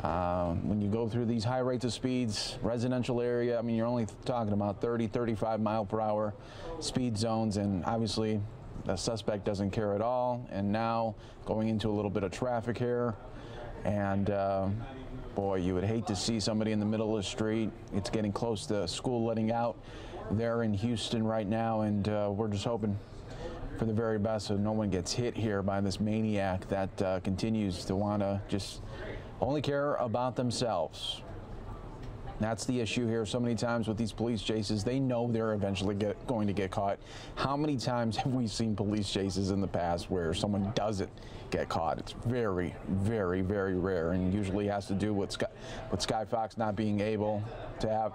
When you go through these high rates of speeds, residential area, I mean, you're only talking about 30, 35 mile per hour speed zones, and obviously the suspect doesn't care at all. And now going into a little bit of traffic here, and boy, you would hate to see somebody in the middle of the street. It's getting close to school letting out there in Houston right now, and we're just hoping for the very best so no one gets hit here by this maniac that continues to want to just only care about themselves. That's the issue here. So many times with these police chases, they know they're eventually going to get caught. How many times have we seen police chases in the past where someone doesn't get caught? It's very, very, very rare, and usually has to do with Sky Fox not being able to have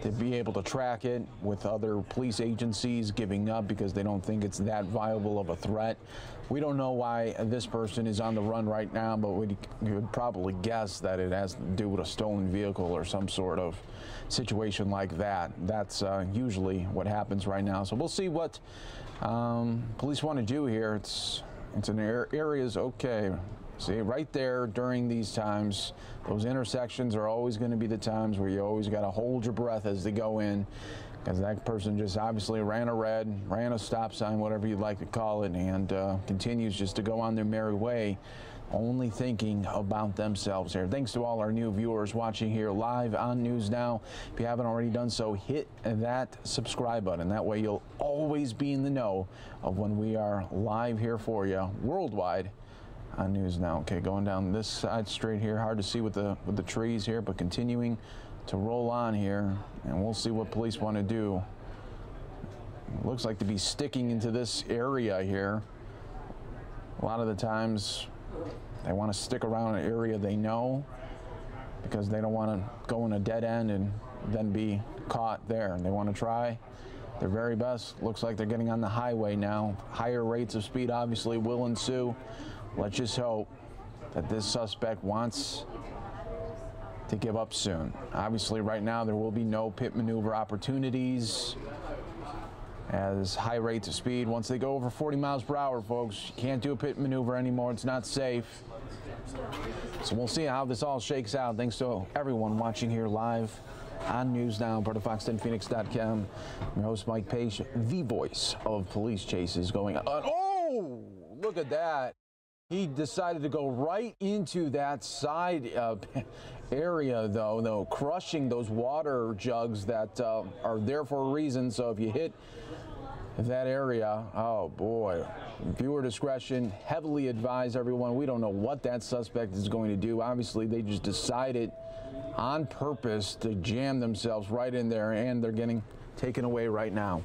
to be able to track it, with other police agencies giving up because they don't think it's that viable of a threat. We don't know why this person is on the run right now, but we would probably guess that it has to do with a stolen vehicle or some sort of situation like that. That's usually what happens right now. So we'll see what police want to do here. It's in areas, okay. See, right there during these times, those intersections are always going to be the times where you always got to hold your breath as they go in, because that person just obviously ran a red, ran a stop sign, whatever you'd like to call it, and continues just to go on their merry way, only thinking about themselves here. Thanks to all our new viewers watching here live on News Now. If you haven't already done so, hit that subscribe button. That way you'll always be in the know of when we are live here for you worldwide on News Now. Okay, going down this side straight here, hard to see with the trees here, but continuing to roll on here, and we'll see what police want to do. It looks like to be sticking into this area here. A lot of the times they want to stick around an area they know, because they don't want to go in a dead end and then be caught there. And they want to try their very best. Looks like they're getting on the highway now. Higher rates of speed obviously will ensue. Let's just hope that this suspect wants to give up soon. Obviously, right now, there will be no pit maneuver opportunities, as high rates of speed, once they go over 40 miles per hour, folks, you can't do a pit maneuver anymore. It's not safe. So we'll see how this all shakes out. Thanks to everyone watching here live on News Now, part of Fox10Phoenix.com. Your host, Mike Page, the voice of police chases going on. Oh, look at that. He decided to go right into that side area, though, crushing those water jugs that are there for a reason. So if you hit that area, oh boy, viewer discretion heavily advised, everyone. We don't know what that suspect is going to do. Obviously, they just decided on purpose to jam themselves right in there, and they're getting taken away right now.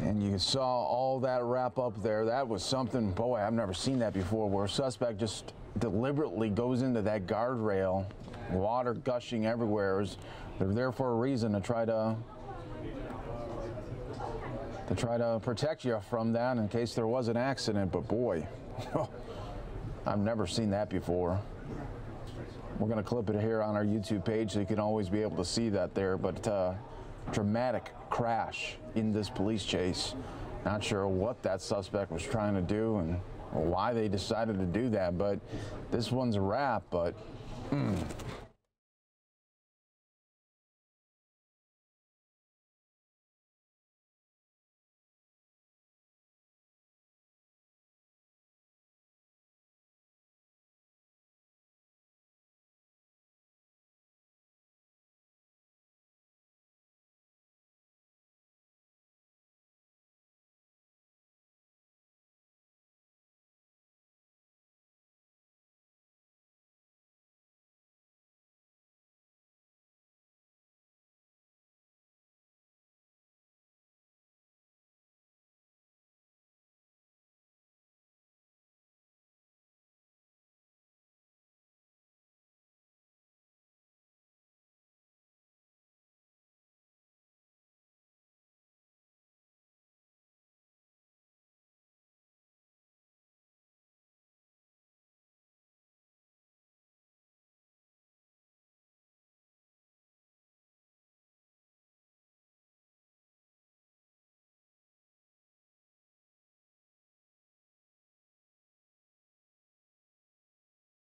And you saw all that wrap up there. That was something, boy, I've never seen that before, where a suspect just deliberately goes into that guardrail, water gushing everywhere. They're there for a reason, to try to protect you from that in case there was an accident. But boy, I've never seen that before. We're going to clip it here on our YouTube page so you can always be able to see that there. But dramatic crash in this police chase. Not sure what that suspect was trying to do and why they decided to do that, but this one's a wrap. But